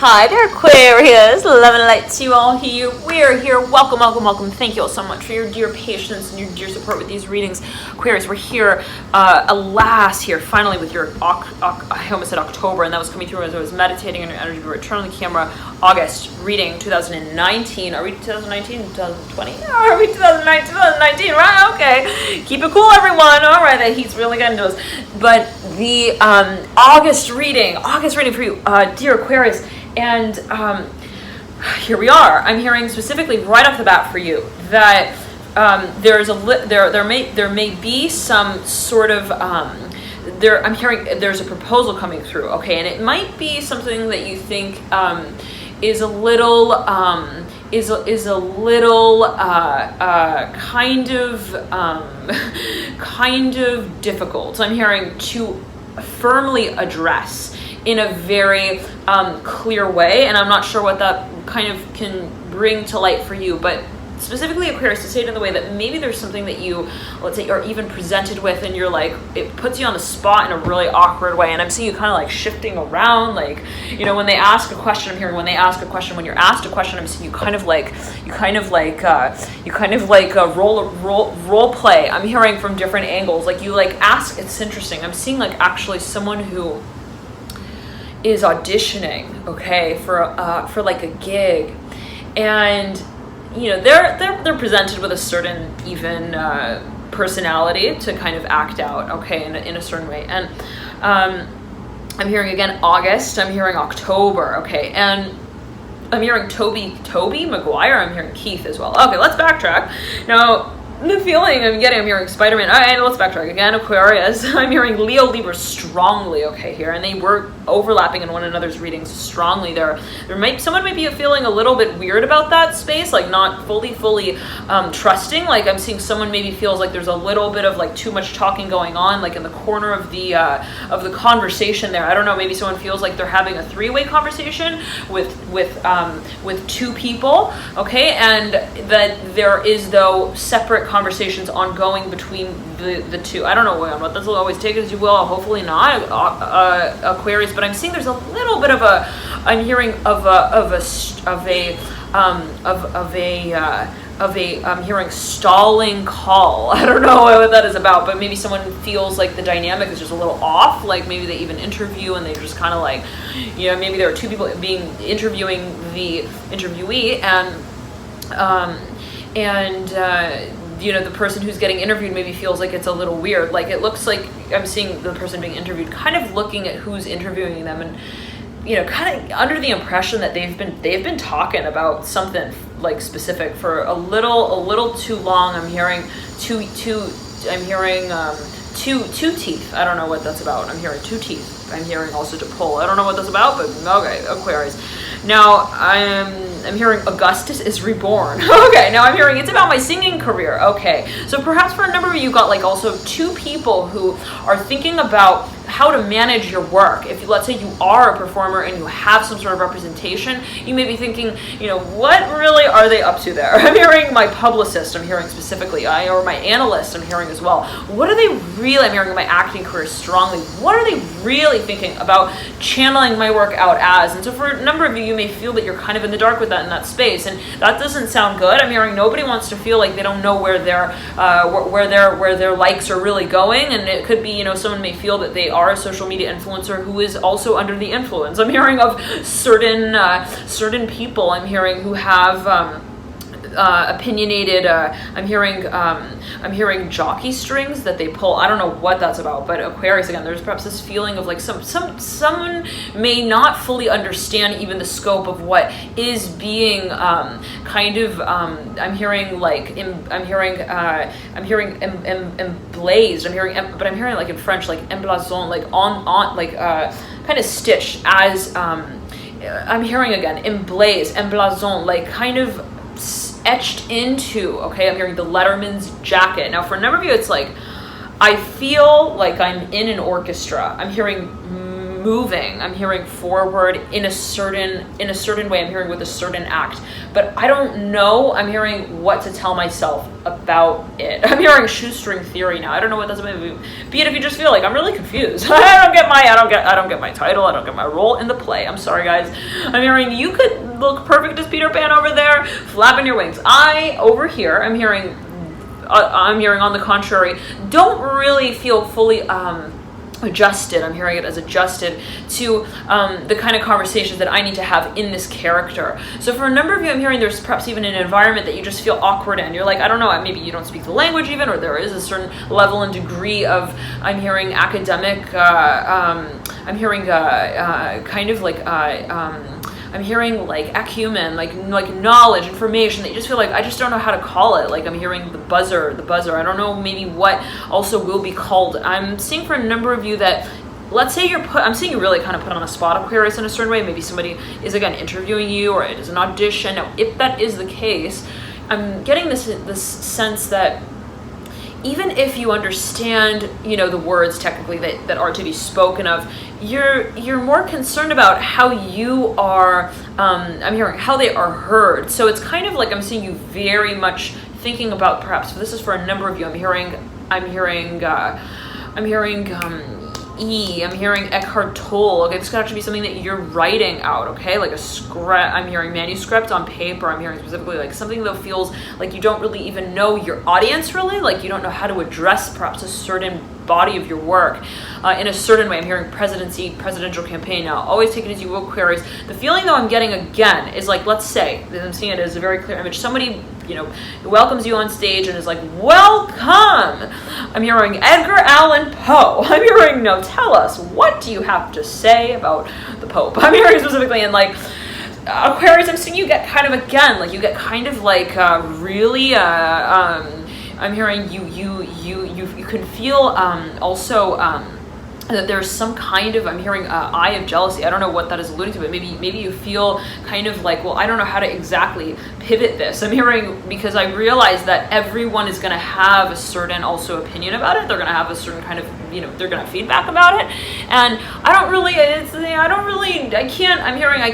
Hi there, Aquarius. Love and light to you all here. We're here. Welcome, welcome, welcome. Thank you all so much for your dear patience and your dear support with these readings. Aquarius, we're here, alas, here, finally with your, I almost said October, and that was coming through as I was meditating on your energy. But turn on the camera. August, reading 2019. Are we 2019? 2020? Are we 2019? 2019, right? Okay. Keep it cool, everyone. All right, that heat's really getting to us. But the August reading for you, dear Aquarius. And here we are. I'm hearing specifically right off the bat for you that there may be some sort of I'm hearing there's a proposal coming through. Okay, and it might be something that you think is a little kind of difficult. So I'm hearing to firmly address in a very clear way, and I'm not sure what that kind of can bring to light for you, but specifically Aquarius, to say it in the way that maybe there's something that you, let's say, are even presented with, and you're like, it puts you on the spot in a really awkward way, and I'm seeing you kind of like shifting around, like, you know, when they ask a question, I'm hearing when they ask a question, when you're asked a question, I'm seeing you kind of like role play. I'm hearing from different angles, like you like ask. It's interesting. I'm seeing like actually someone who is auditioning, okay, for like a gig, and you know they're presented with a certain even personality to kind of act out, okay, in a certain way. And I'm hearing again August, I'm hearing October, okay, and I'm hearing Toby Maguire, I'm hearing Keith as well. Okay, let's backtrack now. The feeling I'm getting, I'm hearing Spider-Man. All right, let's backtrack again. Aquarius, I'm hearing Leo, Libra strongly, okay, here, and they were overlapping in one another's readings strongly. Someone might be feeling a little bit weird about that space, like not fully trusting. Like I'm seeing someone maybe feels like there's a little bit of like too much talking going on, like in the corner of the conversation there. I don't know. Maybe someone feels like they're having a three-way conversation with two people, okay, and that there is though separate conversations ongoing between the two. I don't know what this will always take it as you will. Hopefully not, Aquarius. But I'm seeing there's a little bit of a. I'm hearing I'm hearing stalling call. I don't know what that is about, but maybe someone feels like the dynamic is just a little off. Like maybe they even interview and they just kind of like, you know, maybe there are two people interviewing the interviewee, and you know, the person who's getting interviewed maybe feels like it's a little weird. Like it looks like I'm seeing the person being interviewed kind of looking at who's interviewing them, and you know, kind of under the impression that they've been talking about something like specific for a little too long. I'm hearing two teeth. I don't know what that's about. I'm hearing two teeth. I'm hearing also to pull. I don't know what that's about, but okay, Aquarius. Now I'm hearing Augustus is reborn. Okay, now I'm hearing it's about my singing career. Okay, so perhaps for a number of you got like also two people who are thinking about how to manage your work. If let's say you are a performer and you have some sort of representation, you may be thinking, you know, what really are they up to there? I'm hearing my publicist, I'm hearing specifically, or my analyst, I'm hearing as well. What are they really, I'm hearing my acting career strongly, what are they really thinking about channeling my work out as? And so for a number of you, you may feel that you're kind of in the dark with that in that space, and that doesn't sound good. I'm hearing nobody wants to feel like they don't know where their likes are really going, and it could be, you know, someone may feel that they are a social media influencer who is also under the influence. I'm hearing of certain people. I'm hearing who have opinioneed. I'm hearing jockey strings that they pull. I don't know what that's about, but Aquarius again, there's perhaps this feeling of like someone may not fully understand even the scope of what is being kind of. I'm hearing like emblazed. But I'm hearing like in French like emblazon, like on like kind of stitched as. I'm hearing again emblazon, like kind of etched into, okay, I'm hearing the letterman's jacket. Now for a number of you, it's like, I feel like I'm in an orchestra. I'm hearing moving. I'm hearing forward in a certain way. I'm hearing with a certain act, but I don't know. I'm hearing what to tell myself about it. I'm hearing shoestring theory now. I don't know what that's about. Be it if you just feel like I'm really confused. I don't get my title. I don't get my role in the play. I'm sorry, guys. I'm hearing you could look perfect as Peter Pan over there, flapping your wings. Over here, I'm hearing on the contrary, don't really feel fully adjusted. I'm hearing it as adjusted to the kind of conversations that I need to have in this character. So for a number of you, I'm hearing there's perhaps even an environment that you just feel awkward in. You're like, I don't know, maybe you don't speak the language even, or there is a certain level and degree of, I'm hearing academic, I'm hearing kind of like I'm hearing like acumen, like knowledge, information that you just feel like I just don't know how to call it. Like I'm hearing the buzzer. I don't know maybe what also will be called. I'm seeing for a number of you that, let's say I'm seeing you really kind of put on a spot, Aquarius, in a certain way. Maybe somebody is again interviewing you, or it is an audition. Now, if that is the case, I'm getting this sense that even if you understand, the words technically that are to be spoken of, you're more concerned about how you are, I'm hearing how they are heard. So it's kind of like I'm seeing you very much thinking about, perhaps, this is for a number of you, I'm hearing I'm hearing Eckhart Tolle. Okay, this could actually be something that you're writing out, okay? Like a script. I'm hearing manuscript on paper. I'm hearing specifically like something that feels like you don't really even know your audience, really. Like you don't know how to address perhaps a certain body of your work in a certain way. I'm hearing presidential campaign now. Always take it as you will, Aquarius. The feeling though I'm getting again is like, let's say, I'm seeing it as a very clear image. Somebody, welcomes you on stage and is like, welcome. I'm hearing Edgar Allan Poe. I'm hearing, no, tell us, what do you have to say about the Pope? I'm hearing specifically, and like, Aquarius, I'm seeing you get kind of again, like you get kind of like really, I'm hearing you can feel also that there's some kind of, I'm hearing eye of jealousy. I don't know what that is alluding to, but maybe you feel kind of like, well, I don't know how to exactly pivot this. I'm hearing, because I realize that everyone is going to have a certain also opinion about it. They're going to have a certain kind of, they're going to feedback about it. And I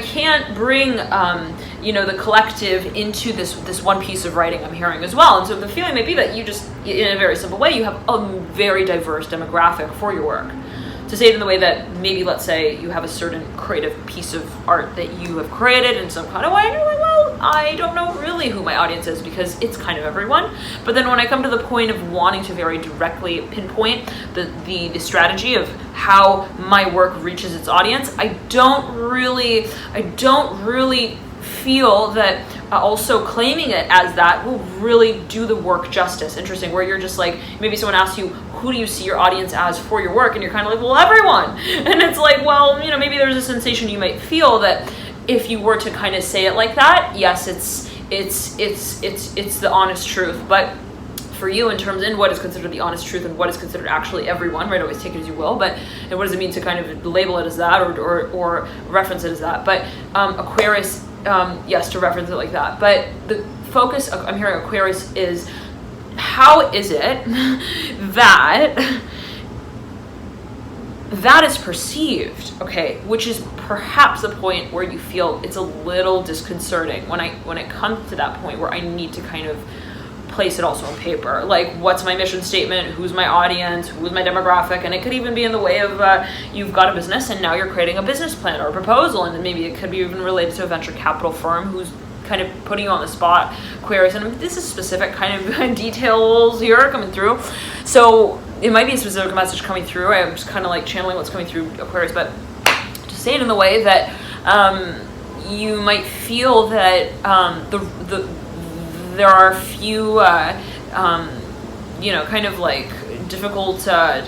can't bring, the collective into this one piece of writing, I'm hearing as well. And so the feeling may be that you just, in a very simple way, you have a very diverse demographic for your work. To say it in the way that maybe, let's say, you have a certain creative piece of art that you have created in some kind of way, and you're like, well, I don't know really who my audience is because it's kind of everyone. But then when I come to the point of wanting to very directly pinpoint the strategy of how my work reaches its audience, I don't really feel that also claiming it as that will really do the work justice. Interesting, where you're just like, maybe someone asks you, who do you see your audience as for your work? And you're kind of like, well, everyone. And it's like, well, maybe there's a sensation you might feel that if you were to kind of say it like that, yes, it's the honest truth. But for you, in terms in what is considered the honest truth and what is considered actually everyone, right? Always take it as you will, but and what does it mean to kind of label it as that or reference it as that? But Aquarius, yes, to reference it like that. But the focus, I'm hearing Aquarius, is how is it that is perceived, okay, which is perhaps the point where you feel it's a little disconcerting when it comes to that point where I need to kind of place it also on paper. Like, what's my mission statement? Who's my audience? Who's my demographic? And it could even be in the way of you've got a business and now you're creating a business plan or a proposal, and then maybe it could be even related to a venture capital firm who's kind of putting you on the spot, Aquarius. And this is specific kind of details here coming through. So it might be a specific message coming through. I'm just kind of like channeling what's coming through, Aquarius, but to say it in the way that you might feel that there are a few, kind of like difficult, not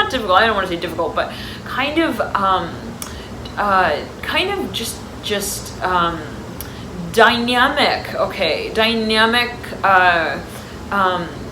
difficult, I don't want to say difficult, but kind of just dynamic, okay,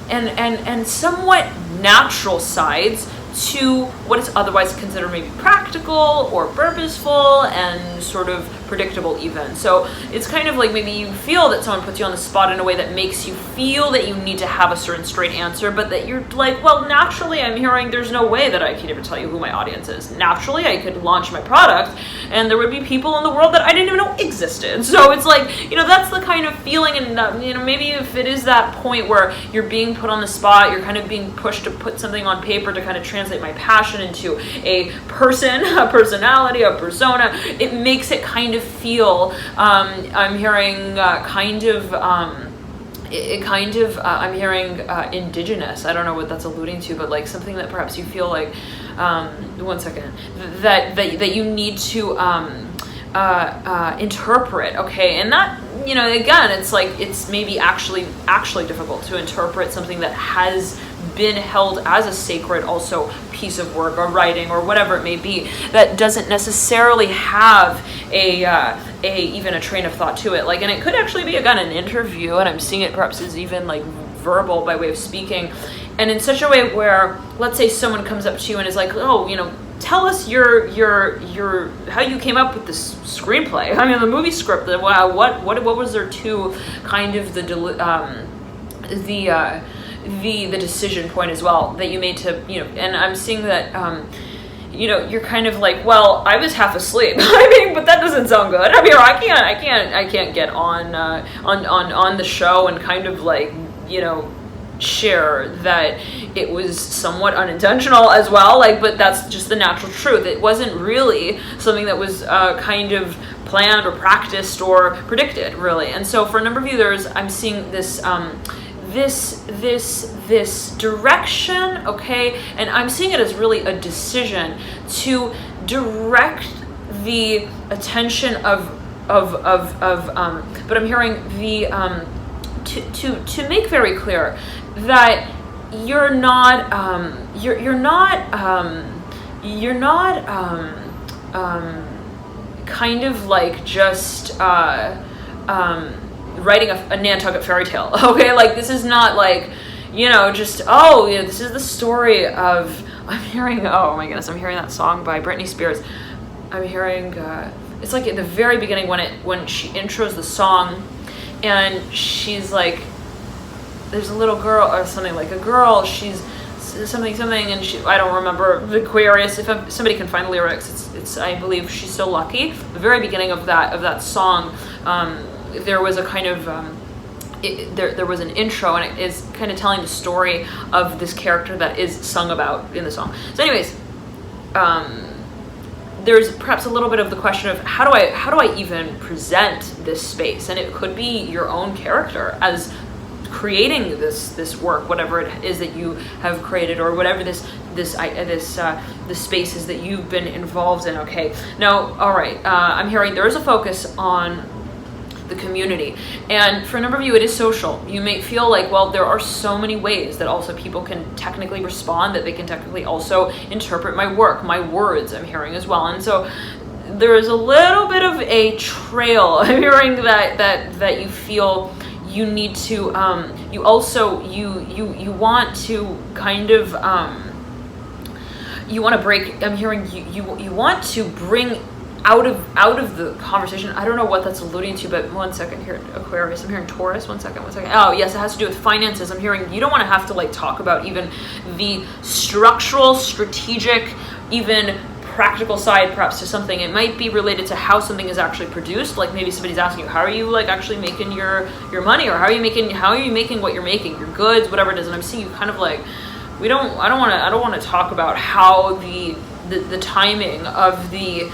and somewhat natural sides to what is otherwise considered maybe practical or purposeful and sort of predictable even. So it's kind of like maybe you feel that someone puts you on the spot in a way that makes you feel that you need to have a certain straight answer, but that you're like, well, naturally I'm hearing there's no way that I could ever tell you who my audience is. Naturally I could launch my product and there would be people in the world that I didn't even know existed. So it's like, you know, that's the kind of feeling, and you know, maybe if it is that point where you're being put on the spot, you're kind of being pushed to put something on paper to kind of translate my passion into a person, a personality, a persona, it makes it kind of feel, I'm hearing I'm hearing indigenous. I don't know what that's alluding to, but like something that perhaps you feel like, one second, that you need to interpret, okay? And that, you know, again, it's like, it's maybe actually difficult to interpret something that has been held as a sacred also piece of work or writing or whatever it may be, that doesn't necessarily have even a train of thought to it. Like, and it could actually be, again, an interview, and I'm seeing it perhaps as even like verbal by way of speaking, and in such a way where, let's say someone comes up to you and is like, oh, you know, tell us your how you came up with this screenplay. I mean, the movie script. What was there to kind of the decision point as well that you made to, you know? And I'm seeing that you know, you're kind of like, well, I was half asleep. I mean, but that doesn't sound good. I mean, I can't get on the show and kind of like, you know, share that it was somewhat unintentional as well, like, but that's just the natural truth. It wasn't really something that was kind of planned or practiced or predicted, really. And so for a number of you, I'm seeing this this direction, okay, and I'm seeing it as really a decision to direct the attention of but I'm hearing the to make very clear that you're not kind of like just writing a Nantucket fairy tale, okay? Like, this is not like, you know, just, oh, yeah, this is the story of, I'm hearing, oh my goodness, I'm hearing that song by Britney Spears. I'm hearing, it's like at the very beginning when she intros the song, and she's like, there's a little girl or something, like a girl, she's something, and I don't remember, the Aquarius, if somebody can find the lyrics, it's I believe She's So Lucky. The very beginning of that song, there was a kind of there was an intro, and it is kind of telling the story of this character that is sung about in the song. So anyways, there's perhaps a little bit of the question of how do I even present this space, and it could be your own character as creating this work, whatever it is that you have created, or whatever the space is that you've been involved in. Okay, now, all right, I'm hearing there is a focus on the community, and for a number of you it is social. You may feel like, well, there are so many ways that also people can technically respond, that they can technically also interpret my work, my words, I'm hearing as well. And so there is a little bit of a trail, I'm hearing, that you feel you need to you also you want to kind of you want to break, I'm hearing you want to bring out of the conversation. I don't know what that's alluding to, but one second here, Aquarius. I'm hearing Taurus. One second. Oh, yes, it has to do with finances. I'm hearing you don't want to have to like talk about even the structural, strategic, even practical side perhaps to something. It might be related to how something is actually produced. Like maybe somebody's asking you, how are you like actually making your money, or how are you making what you're making, your goods, whatever it is. And I'm seeing you kind of like, I don't want to talk about how the timing of the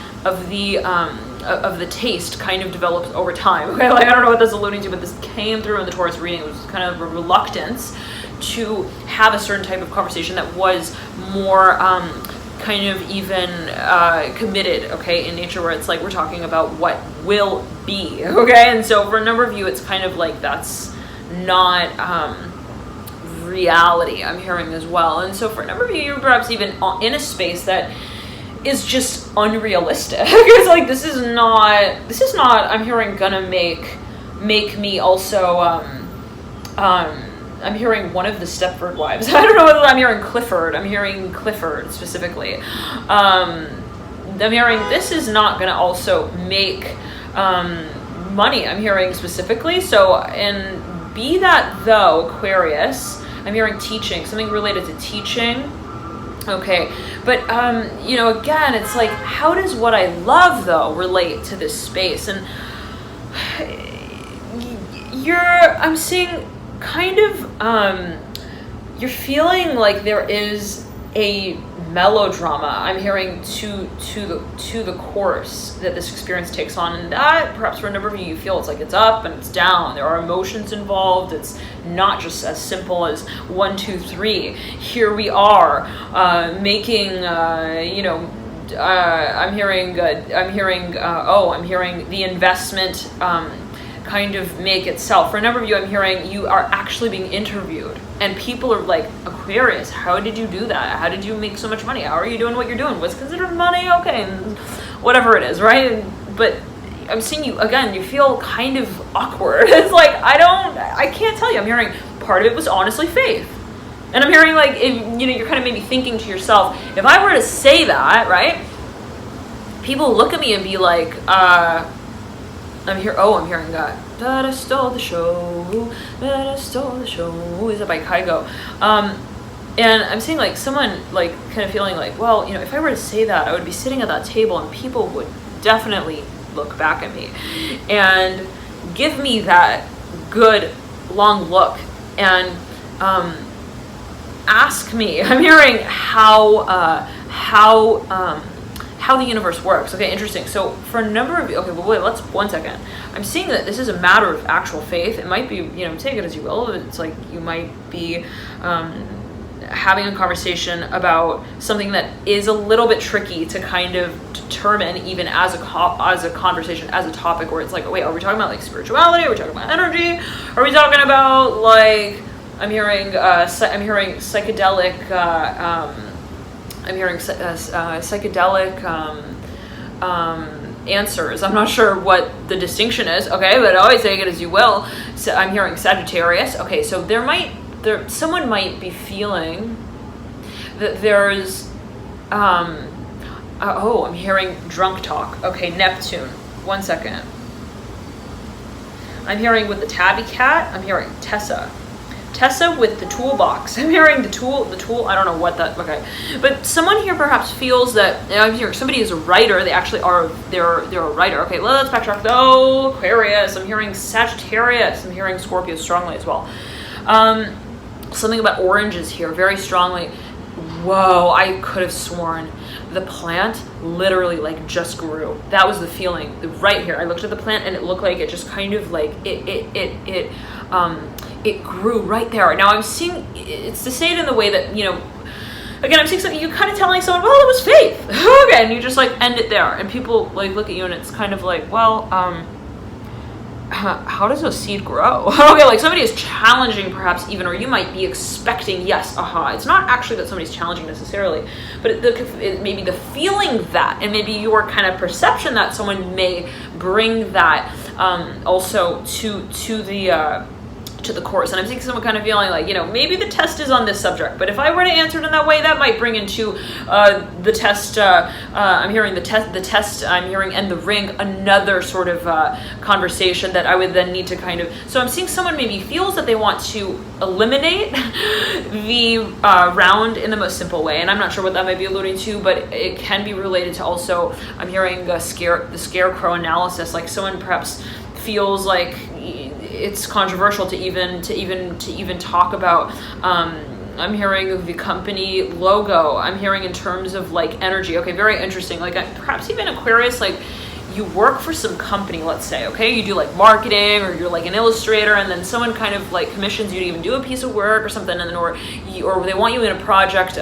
taste kind of develops over time. Okay, like I don't know what that's alluding to, but this came through in the Taurus reading. It was kind of a reluctance to have a certain type of conversation that was more kind of even committed, okay, in nature, where it's like we're talking about what will be, okay. And so for a number of you, it's kind of like that's not reality, I'm hearing as well. And so for a number of you, you're perhaps even in a space that is just unrealistic. It's like this is not I'm hearing gonna make me also I'm hearing one of the Stepford wives. I don't know whether I'm hearing Clifford. I'm hearing Clifford specifically. I'm hearing this is not going to also make money. I'm hearing specifically. So, and be that though, Aquarius, I'm hearing teaching, something related to teaching. Okay, but you know, again, it's like, how does what I love though relate to this space? And I'm seeing kind of you're feeling like there is a melodrama. I'm hearing to the course that this experience takes on, and that perhaps for a number of you feel it's like it's up and it's down. There are emotions involved. It's not just as simple as 1, 2, 3. Here we are making you know. I'm hearing the investment kind of make itself. For a number of you, I'm hearing you are actually being interviewed, and people are like, Aquarius, how did you do that? How did you make so much money? How are you doing what you're doing? What's considered money? Okay, whatever it is, right? But I'm seeing you again, you feel kind of awkward. It's like, I can't tell you. I'm hearing part of it was honestly faith. And I'm hearing like, if, you know, you're kind of maybe thinking to yourself, if I were to say that, right, people look at me and be like, I'm hearing that. That I stole the show. That I stole the show. Is it by Kygo? And I'm seeing like someone like kind of feeling like, well, you know, if I were to say that, I would be sitting at that table and people would definitely look back at me and give me that good long look and ask me. I'm hearing how the universe works. Okay, interesting. So for a number of you, okay, well, wait, let's 1 second. I'm seeing that this is a matter of actual faith. It might be, you know, take it as you will. It's like you might be having a conversation about something that is a little bit tricky to kind of determine, even as a conversation, as a topic, where it's like, wait, are we talking about like spirituality? Are we talking about energy? Are we talking about like, I'm hearing psychedelic. I'm hearing psychedelic answers. I'm not sure what the distinction is, okay, but always take it as you will. So I'm hearing Sagittarius. Okay, so someone might be feeling that there's I'm hearing drunk talk. Okay, Neptune. 1 second. I'm hearing with the tabby cat, I'm hearing Tessa with the toolbox. I'm hearing the tool, I don't know what that, okay. But someone here perhaps feels that, I'm hearing somebody is a writer, they actually are, they're a writer. Okay, let's backtrack though. Aquarius, I'm hearing Sagittarius, I'm hearing Scorpio strongly as well. Something about oranges here, very strongly. Whoa, I could have sworn the plant literally like just grew. That was the feeling right here. I looked at the plant and it looked like it just kind of like, it grew right there. Now I'm seeing, it's to say it in the way that, you know, again, I'm seeing something, you kind of telling someone, well, it was faith. Okay, and you just like end it there. And people like look at you and it's kind of like, well, how does a seed grow? Okay, like somebody is challenging perhaps even, or you might be expecting, yes, It's not actually that somebody's challenging necessarily, but it may be the feeling that, and maybe your kind of perception that someone may bring that also to the course. And I'm seeing someone kind of feeling like, you know, maybe the test is on this subject, but if I were to answer it in that way, that might bring into the test, I'm hearing the test, I'm hearing, and the ring, another sort of conversation that I would then need to kind of, so I'm seeing someone maybe feels that they want to eliminate the round in the most simple way, and I'm not sure what that might be alluding to, but it can be related to also, I'm hearing the scarecrow analysis, like someone perhaps feels like it's controversial to even talk about. I'm hearing the company logo. I'm hearing in terms of like energy. Okay, very interesting. Like perhaps even Aquarius, like you work for some company, let's say, okay, you do like marketing, or you're like an illustrator, and then someone kind of like commissions you to even do a piece of work or something, and then or they want you in a project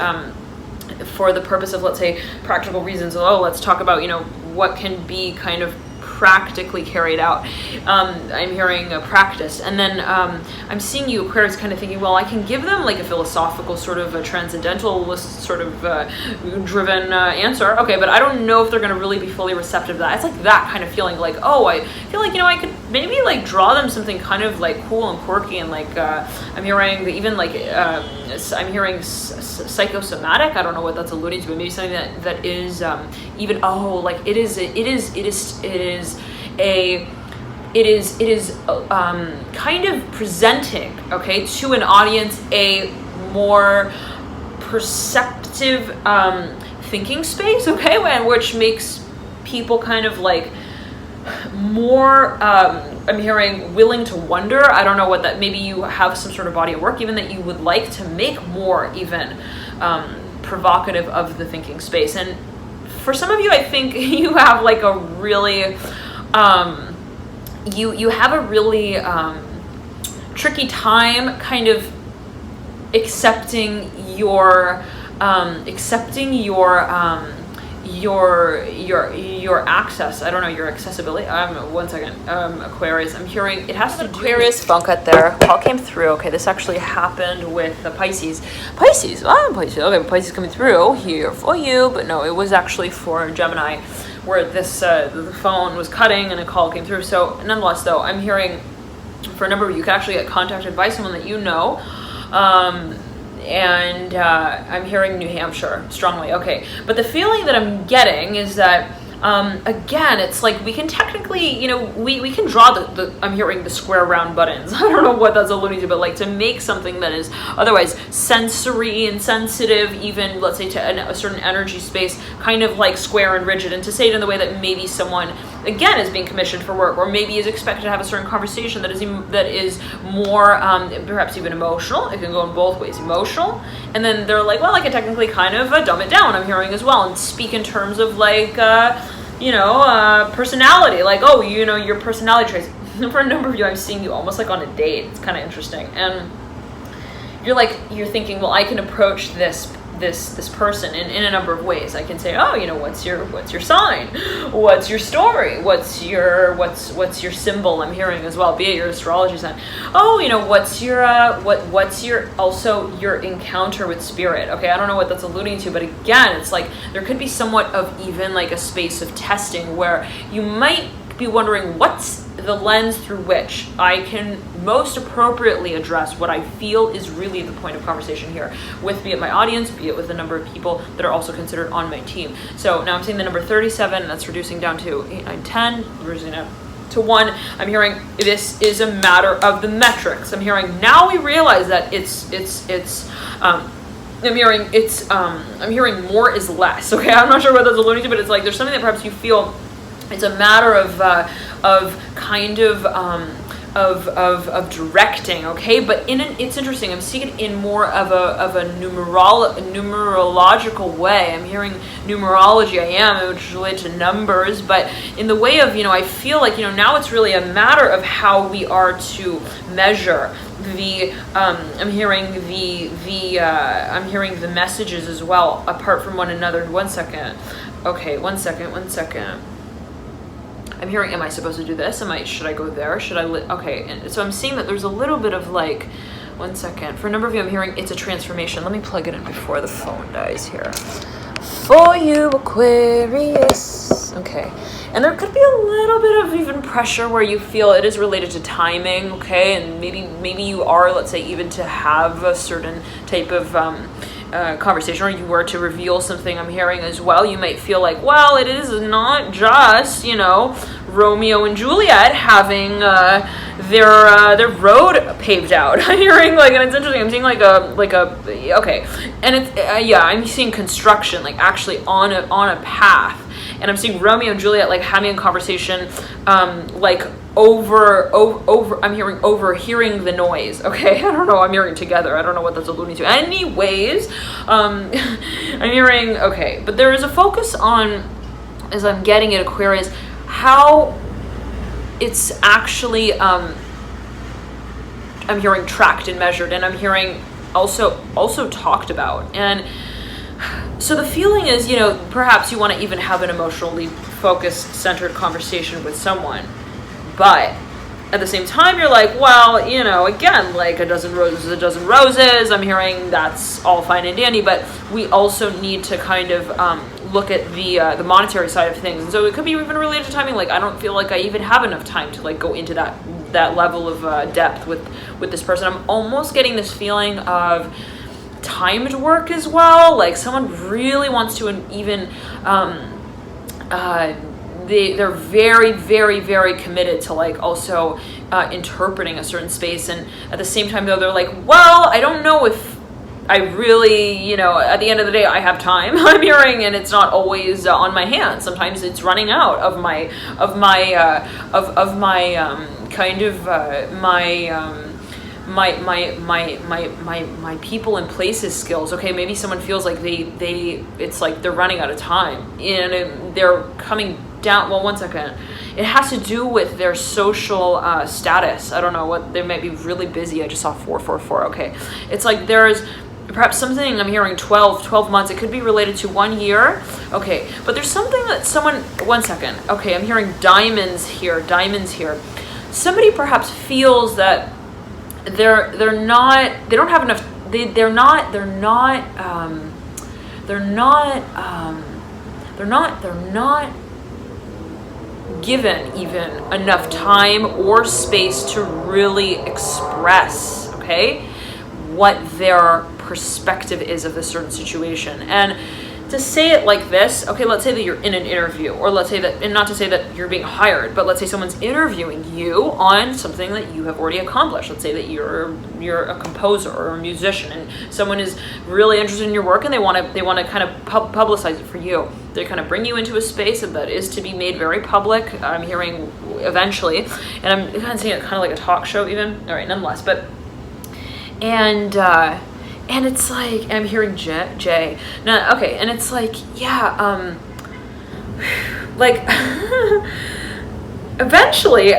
for the purpose of, let's say, practical reasons. Oh, let's talk about, you know, what can be kind of practically carried out. I'm hearing practiced. And then I'm seeing you, Aquarius, kind of thinking, well, I can give them like a philosophical sort of a transcendentalist sort of driven answer. Okay, but I don't know if they're going to really be fully receptive to that. It's like that kind of feeling, like, oh, I feel like, I could maybe like draw them something kind of like cool and quirky, and like I'm hearing even like I'm hearing psychosomatic. I don't know what that's alluding to, but maybe something that is even like it is kind of presenting, okay, to an audience a more perceptive thinking space, okay, which makes people kind of like more I'm hearing willing to wonder. I don't know what that, maybe you have some sort of body of work even that you would like to make more even provocative of the thinking space. And for some of you, I think you have like a really you have a really tricky time kind of accepting your access. I don't know, your accessibility. One second, Aquarius. I'm hearing it has to do Aquarius funk out there. Call came through. Okay, this actually happened with the Pisces. Pisces. Okay, Pisces coming through here for you, but no, it was actually for Gemini, where this the phone was cutting and a call came through. So nonetheless, though, I'm hearing for a number of you can actually get contacted by someone that you know. And I'm hearing New Hampshire strongly. Okay, but the feeling that I'm getting is that again, it's like we can technically, we can draw the I'm hearing the square round buttons. I don't know what that's alluding to, but like to make something that is otherwise sensory and sensitive, even let's say to a certain energy space, kind of like square and rigid, and to say it in the way that maybe someone again is being commissioned for work, or maybe is expected to have a certain conversation that is more perhaps even emotional. It can go in both ways, emotional, and then they're like, well, I can technically kind of dumb it down, I'm hearing as well, and speak in terms of like personality, like, oh, your personality traits. For a number of you, I'm seeing you almost like on a date. It's kind of interesting, and you're thinking, well, I can approach this person in a number of ways. I can say, oh, what's your sign, what's your story, what's your symbol, I'm hearing as well, be it your astrology sign. Oh, what's your also your encounter with spirit. Okay, I don't know what that's alluding to, but again, it's like there could be somewhat of even like a space of testing where you might be wondering what's the lens through which I can most appropriately address what I feel is really the point of conversation here with, be it my audience, be it with a number of people that are also considered on my team. So now I'm seeing the number 37, that's reducing down to 8, 9, 10, reducing it to 1. I'm hearing this is a matter of the metrics. I'm hearing now we realize that I'm hearing more is less. Okay, I'm not sure what that's alluding to, but it's like there's something that perhaps you feel it's a matter of kind of directing, okay? But it's interesting. I'm seeing it in more of a numerological way. I'm hearing numerology. which is related to numbers, but in the way of I feel like now it's really a matter of how we are to measure the. I'm hearing I'm hearing the messages as well apart from one another. 1 second. Okay, 1 second. 1 second. I'm hearing, am I supposed to do this? Should I go there? Okay, and so I'm seeing that there's a little bit of like, 1 second. For a number of you, I'm hearing it's a transformation. Let me plug it in before the phone dies here. For you, Aquarius. Okay, and there could be a little bit of even pressure where you feel it is related to timing, okay? And maybe you are, let's say, even to have a certain type of conversation, or you were to reveal something, I'm hearing as well, you might feel like, well, it is not just Romeo and Juliet having their road paved out. I'm hearing and it's interesting. I'm seeing okay, and it's I'm seeing construction actually on a path, and I'm seeing Romeo and Juliet having a conversation over I'm hearing overhearing the noise. Okay, I don't know, I'm hearing together. I don't know what that's alluding to. Anyways, I'm hearing, okay, but there is a focus on, as I'm getting at, Aquarius, how it's actually I'm hearing tracked and measured, and I'm hearing also talked about. And so the feeling is, perhaps you want to even have an emotionally focused, centered conversation with someone. But at the same time, you're like, well, you know, again, like a dozen roses, a dozen roses. I'm hearing that's all fine and dandy, but we also need to kind of look at the monetary side of things. And so it could be even related to timing. Like, I don't feel like I even have enough time to like go into that level of depth with this person. I'm almost getting this feeling of timed work as well. Like someone really wants to even they're very, very, very committed to like also interpreting a certain space, and at the same time though they're like, well, I don't know if I really, you know, at the end of the day I have time. I'm hearing, and it's not always on my hands. Sometimes it's running out of my my people and places skills. Okay, maybe someone feels like they it's like they're running out of time and they're coming down. Well, one second. It has to do with their social status. I don't know what, they might be really busy. I just saw 444. Okay, it's like there's perhaps something, I'm hearing 12 months. It could be related to 1 year. Okay, but there's something that someone, one second. Okay, I'm hearing diamonds here. Somebody perhaps feels that they don't have enough, they're not given even enough time or space to really express, okay, what their perspective is of a certain situation. And to say it like this, okay, let's say that you're in an interview, or let's say that, and not to say that you're being hired, but let's say someone's interviewing you on something that you have already accomplished. Let's say that you're a composer or a musician, and someone is really interested in your work, and they want to kind of publicize it for you. They kind of bring you into a space that is to be made very public. I'm hearing eventually, and I'm kind of seeing it kind of like a talk show even. All right, nonetheless, but and it's like, I'm hearing Jay. No, okay, and it's like, yeah, like eventually,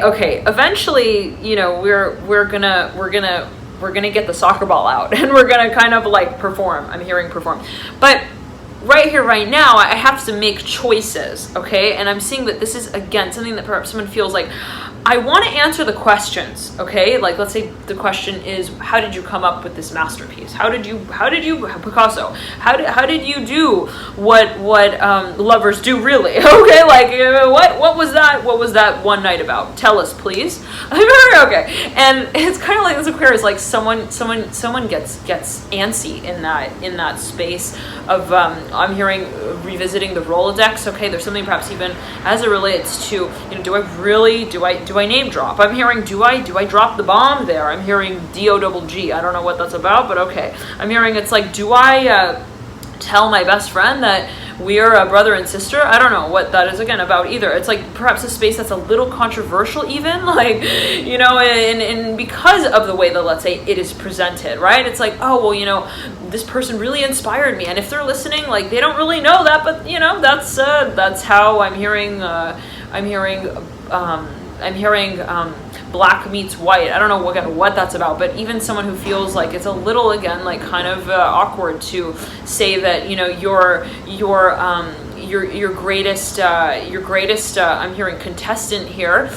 you know, we're gonna get the soccer ball out and we're gonna kind of like perform. I'm hearing perform, but right here, right now, I have to make choices, okay? And I'm seeing that this is, again, something that perhaps someone feels like, I want to answer the questions, okay? Like, let's say the question is, how did you come up with this masterpiece? How did you, Picasso, how did you do what lovers do really? Okay, like, what was that one night about? Tell us, please. Okay, and it's kind of like this Aquarius, like someone gets antsy in that space of, I'm hearing revisiting the Rolodex. Okay, there's something perhaps even as it relates to, you know, do I name drop? I'm hearing, do I drop the bomb there? I'm hearing DOGG. I don't know what that's about, but okay. I'm hearing it's like, do I tell my best friend that we're a brother and sister? I don't know what that is again about either. It's like perhaps a space that's a little controversial even, like, you know, and because of the way that, let's say, it is presented, right? It's like, oh, well, you know, this person really inspired me, and if they're listening, like, they don't really know that, but, you know, that's how I'm hearing black meets white. I don't know what that's about, but even someone who feels like it's a little, again, like kind of awkward to say that, you know, your greatest I'm hearing contestant here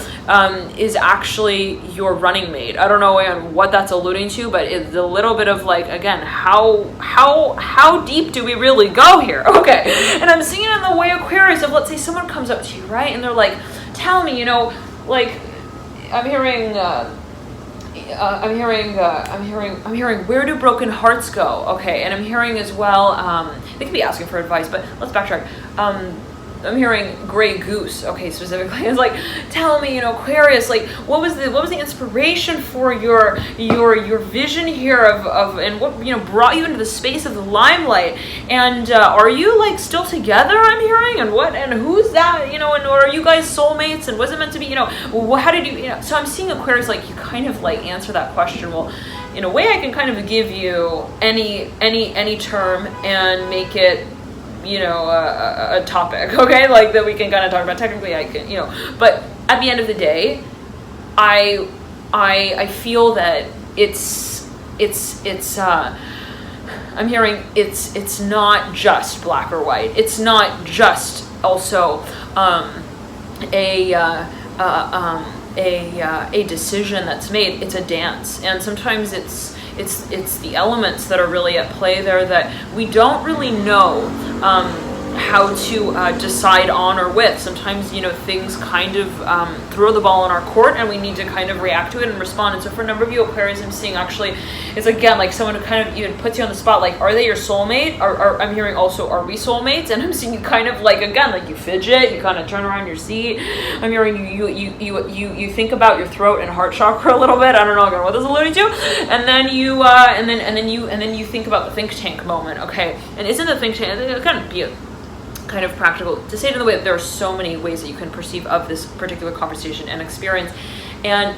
is actually your running mate. I don't know what that's alluding to, but it's a little bit of like, again, how deep do we really go here? Okay, and I'm seeing it in the way, Aquarius, of, let's say someone comes up to you, right, and they're like, tell me, you know, like, I'm hearing, where do broken hearts go? Okay, and I'm hearing as well, they could be asking for advice, but let's backtrack. I'm hearing gray goose. Okay, specifically, it's like, tell me, you know, Aquarius, like, what was the inspiration for your vision here of and what, you know, brought you into the space of the limelight? And are you like still together? I'm hearing, and who's that? You know, and or are you guys soulmates? And was it meant to be? You know, how did you know? So I'm seeing Aquarius, like, you kind of like answer that question. Well, in a way, I can kind of give you any term and make it, you know, a topic, okay, like that we can kind of talk about. Technically, I can, you know, but at the end of the day, I feel that it's I'm hearing it's not just black or white. It's not just also a decision that's made. It's a dance, and sometimes it's the elements that are really at play there that we don't really know how to decide on or with. Sometimes, things kind of throw the ball in our court, and we need to kind of react to it and respond. And so for a number of you Aquarius, I'm seeing actually, it's again like someone who kind of even puts you on the spot, like, are they your soulmate? Or I'm hearing also, are we soulmates? And I'm seeing you kind of like, again, like you fidget, you kind of turn around your seat. I'm hearing you think about your throat and heart chakra a little bit. I don't know again what this is alluding to. And then you think about the think tank moment. Okay, and isn't the think tank, it kind of be a kind of practical to say it in the way that there are so many ways that you can perceive of this particular conversation and experience. And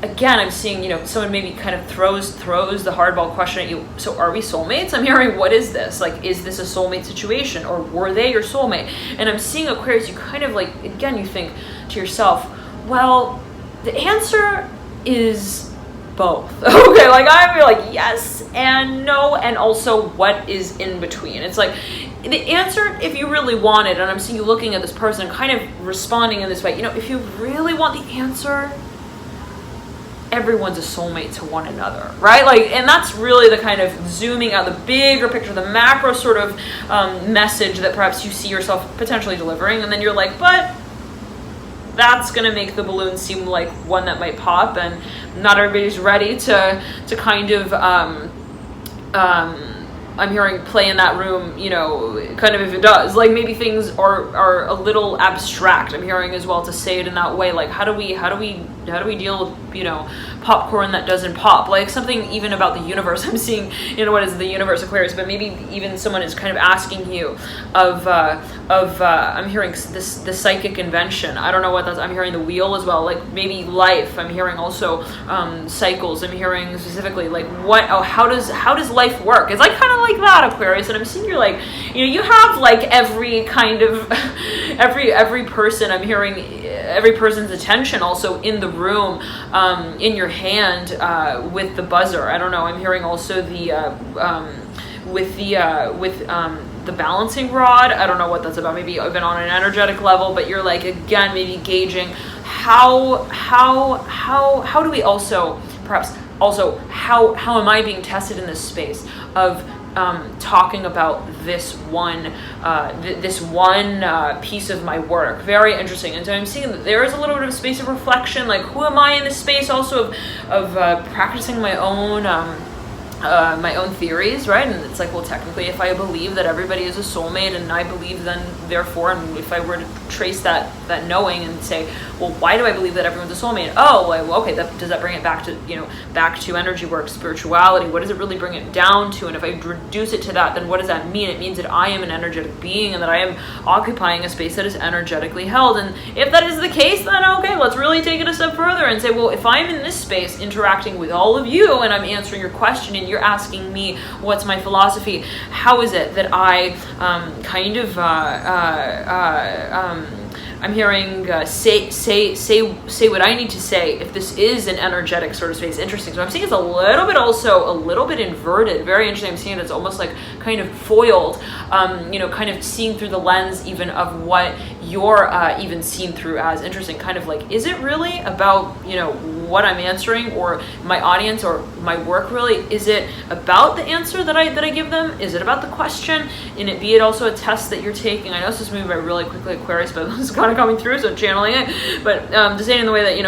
again, I'm seeing, someone maybe kind of throws the hardball question at you. So are we soulmates? I'm hearing, what is this? Like, is this a soulmate situation, or were they your soulmate? And I'm seeing Aquarius, you kind of like, again, you think to yourself, well, the answer is both. Okay, like I'm like yes and no, and also what is in between. It's like the answer, if you really want it, and I'm seeing you looking at this person kind of responding in this way, if you really want the answer, everyone's a soulmate to one another, right? Like, and that's really the kind of zooming out, the bigger picture, the macro sort of message that perhaps you see yourself potentially delivering, and then you're like, but that's going to make the balloon seem like one that might pop, and not everybody's ready to kind of I'm hearing play in that room, kind of if it does, like maybe things are a little abstract. I'm hearing as well to say it in that way, like how do we deal with, popcorn that doesn't pop, like something even about the universe. I'm seeing, what is the universe, Aquarius, but maybe even someone is kind of asking you of I'm hearing this psychic invention. I don't know what that's, I'm hearing the wheel as well, like maybe life. I'm hearing also cycles. I'm hearing specifically like how does life work? It's like kind of like that, Aquarius. And I'm seeing you're like, you have like every kind of every person. I'm hearing every person's attention also in the room, in your hand, with the buzzer. I don't know. I'm hearing also with the balancing rod. I don't know what that's about. Maybe even on an energetic level, but you're like, again, maybe gauging how do we also perhaps also how am I being tested in this space of talking about this one piece of my work. Very interesting. And so I'm seeing that there is a little bit of a space of reflection, like who am I in this space also of practicing my own theories, right? And it's like, well, technically, if I believe that everybody is a soulmate, and I believe then, therefore, and if I were to trace that knowing and say, well, why do I believe that everyone's a soulmate? Oh, well, okay, does that bring it back to, back to energy work, spirituality? What does it really bring it down to? And if I reduce it to that, then what does that mean? It means that I am an energetic being, and that I am occupying a space that is energetically held. And if that is the case, then okay, let's really take it a step further and say, well, if I'm in this space interacting with all of you, and I'm answering your question, and you're asking me what's my philosophy, how is it that I I'm hearing say what I need to say if this is an energetic sort of space. Interesting. So I'm seeing it's a little bit inverted. Very interesting. I'm seeing it's almost like kind of foiled, kind of seeing through the lens even of what you're even seen through as. Interesting. Kind of like, is it really about, what I'm answering or my audience or my work really? Is it about the answer that I give them? Is it about the question? And be it also a test that you're taking? I know this is moving by really quickly, Aquarius, but it's kind of coming through, so channeling it. But to say it in the way that,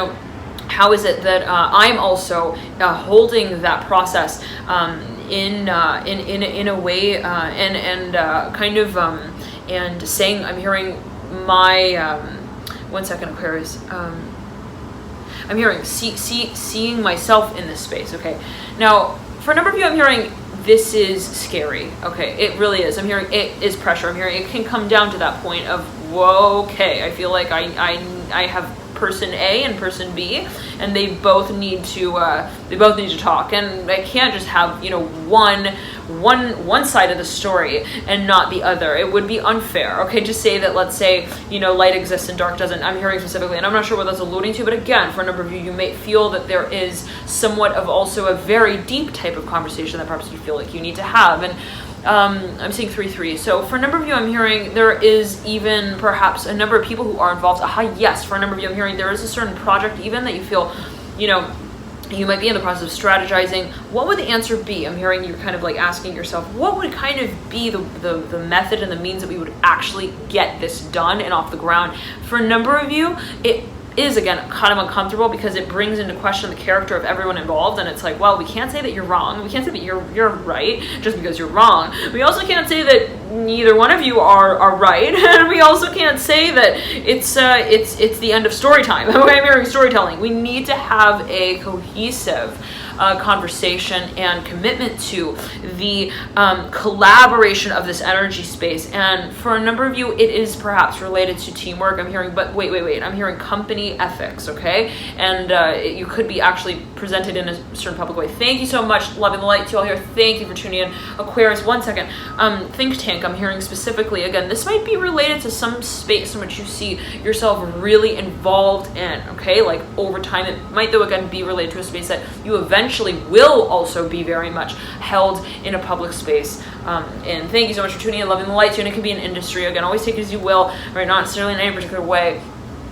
how is it that I'm also holding that process in a way and kind of and saying, I'm hearing my 1 second, Aquarius. I'm hearing seeing myself in this space. Okay, now for a number of you, I'm hearing this is scary. Okay, it really is. I'm hearing it is pressure. I'm hearing it can come down to that point of, whoa, okay, I feel like I have person A and person B, and they both need to talk, and I can't just have one side of the story and not the other. It would be unfair. Okay, just say that, let's say, light exists and dark doesn't. I'm hearing specifically, and I'm not sure what that's alluding to, but again, for a number of you, you may feel that there is somewhat of also a very deep type of conversation that perhaps you feel like you need to have. And I'm seeing 3-3. So for a number of you, I'm hearing there is even perhaps a number of people who are involved. Yes, for a number of you, I'm hearing there is a certain project even that you feel, you know, you might be in the process of strategizing. What would the answer be? I'm hearing you're kind of like asking yourself, what would kind of be the method and the means that we would actually get this done and off the ground? For a number of you, it is, again, kind of uncomfortable because it brings into question the character of everyone involved, and it's like, well, we can't say that you're wrong, we can't say that you're right just because you're wrong. We also can't say that neither one of you are right, and we also can't say that it's the end of story time. I'm hearing storytelling. We need to have a cohesive conversation and commitment to the collaboration of this energy space. And for a number of you, it is perhaps related to teamwork. I'm hearing, but wait, I'm hearing company ethics, okay? And you could be actually presented in a certain public way. Thank you so much, love and light to you all here. Thank you for tuning in. Aquarius, 1 second. Think tank, I'm hearing specifically, again, this might be related to some space in which you see yourself really involved in, okay? Like over time, it might, though, again, be related to a space that you eventually will also be very much held in a public space. And thank you so much for tuning in, loving the light to you. And it could be an industry, again, always take it as you will, right? Not necessarily in any particular way.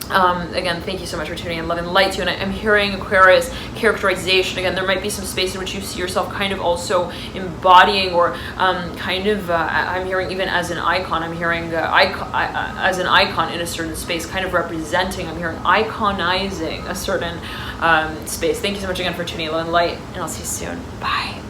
Again, thank you so much for tuning in, loving the light to you. And I'm hearing Aquarius characterization. Again, there might be some space in which you see yourself kind of also embodying, or I'm hearing even as an icon. I'm hearing as an icon in a certain space, kind of representing. I'm hearing iconizing a certain space. Thank you so much again for tuning in, loving the light, and I'll see you soon. Bye.